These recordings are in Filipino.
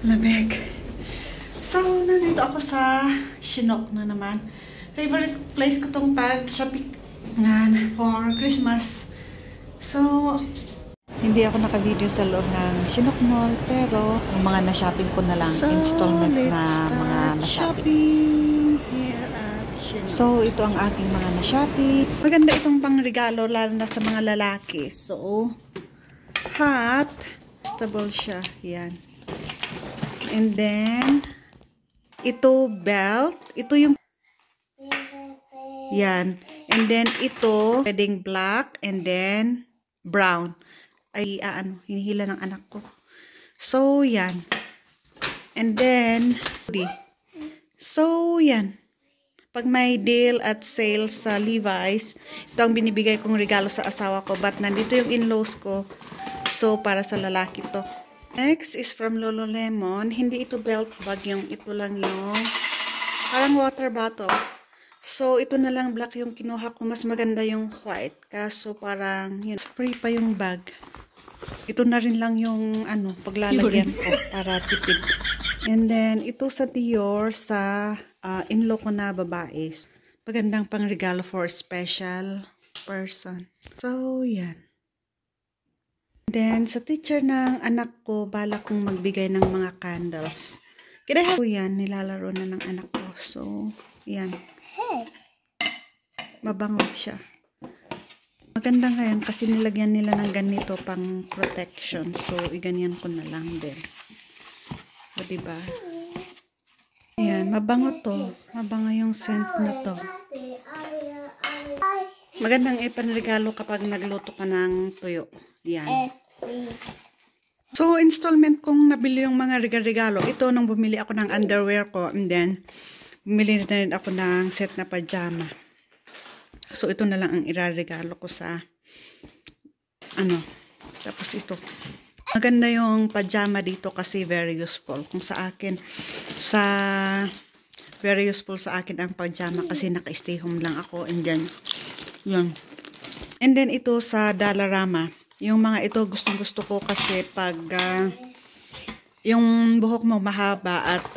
Lamig. So, nandito ako sa Shinok na naman. Favorite place ko tong pag-shopping for Christmas. So, hindi ako naka-video sa loob ng Shinok Mall, pero yung mga na-shopping ko na lang, installment na mga na-shopping here at Shinok. So, ito ang aking mga na-shopping. Maganda itong pang-regalo, lalo na sa mga lalaki. So, hot. Stable siya. Yan. And then, ito belt. Ito yung yan. And then, ito wedding black. And then, brown. Ay, hinihila ng anak ko. So, yan. And then, so, yan. Pag may deal at sale sa Levi's, ito ang binibigay kong regalo sa asawa ko. But nandito yung in-laws ko. So, para sa lalaki to. Next is from Lululemon. Hindi ito belt bag, yung ito lang yung parang water bottle. So, ito na lang black yung kinuha ko. Mas maganda yung white. Kaso parang, yun, spray pa yung bag. Ito na rin lang yung, paglalagyan ko para tipid. And then, ito sa Dior sa in-law ko na babae. Magandang pang regalo for special person. So, yan. Then, sa teacher ng anak ko, balak kong magbigay ng mga candles. Kaya ko yan, nilalaro na ng anak ko. So, yan. Mabango siya. Maganda ngayon kasi nilagyan nila ng ganito pang protection. So, iganyan ko na lang din. O, diba? Yan, mabango to. Mabango yung scent na to. Magandang ipanregalo kapag nagluto ka ng tuyo. Yan. So, installment kong nabili yung mga regalo. Ito, nung bumili ako ng underwear ko, and then, bumili na rin ako ng set na pajama. So, ito na lang ang iraregalo ko sa, tapos ito. Maganda yung pajama dito kasi very useful. Kung sa akin, very useful sa akin ang pajama kasi naka-stay home lang ako, and then, yun. And then, ito sa Dollarama. Yung mga ito, gustong-gusto ko kasi pag yung buhok mo mahaba at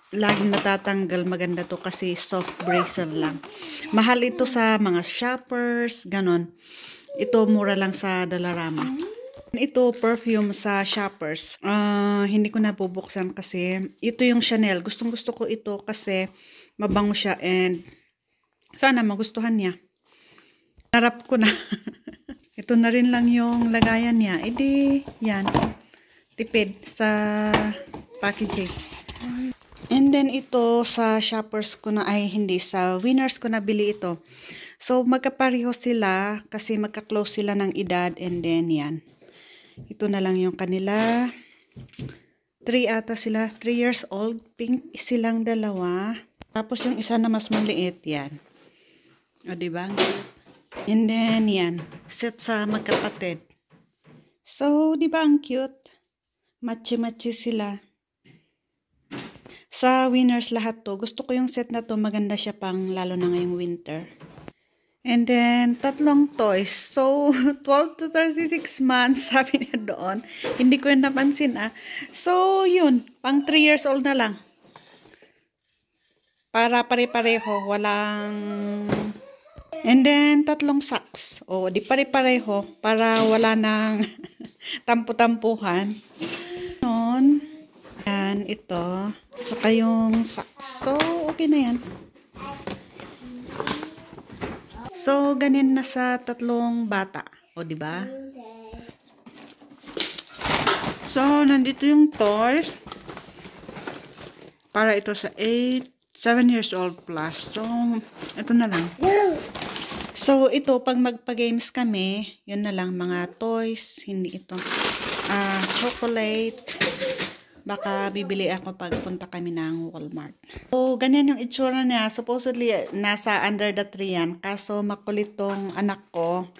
laging natatanggal, maganda to kasi soft bracer lang. Mahal ito sa mga shoppers, ganon. Ito, mura lang sa Dollarama. Ito, perfume sa shoppers. Hindi ko nabubuksan kasi ito yung Chanel. Gustong-gusto ko ito kasi mabango siya and sana magustuhan niya. Narap ko na. Ito na rin lang yung lagayan niya. Edi, yan. Tipid sa packaging. And then ito sa shoppers ko na, hindi, sa Winners ko nabili ito. So, magkapareho sila kasi magka-close sila ng edad. And then, yan. Ito na lang yung kanila. 3 ata sila. 3 years old. Pink silang dalawa. Tapos yung isa na mas maliit, yan. O, diba? And then, yan. Set sa magkapatid. So, di ba ang cute? Matchy-matchy sila. Sa Winners lahat to. Gusto ko yung set na to. Maganda siya pang lalo na ngayong winter. And then, 3 toys. So, 12 to 36 months, sabi niya doon. Hindi ko yun napansin, So, yun. Pang 3 years old na lang. Para pare-pareho. Walang... And then, 3 socks. O, di pare-pareho para wala nang tampu-tampuhan. Noon, yan, ito. Saka yung socks. So, okay na yan. So, ganyan na sa 3 bata. O, di ba? So, nandito yung toys. Para ito sa 7 years old plus. So, ito na lang. So, ito, pag magpa-games kami, yun na lang, mga toys, hindi ito. Chocolate. Baka bibili ako pag punta kami ng Walmart. So, ganyan yung itsura niya. Supposedly, nasa under the tree yan. Kaso, makulit tong anak ko.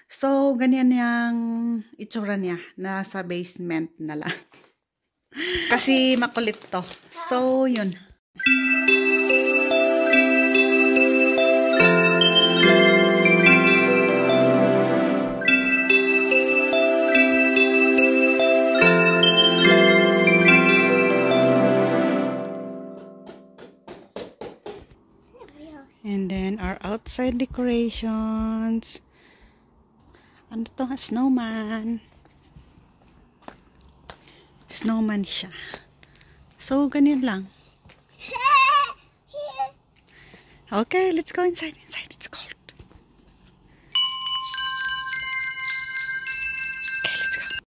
So, ganyan yung itsura niya. Nasa basement na lang. Kasi makulit to. So, yun. And then our outside decorations. Ano to? Snowman. Snowman siya. So, ganyan lang. Okay, let's go inside.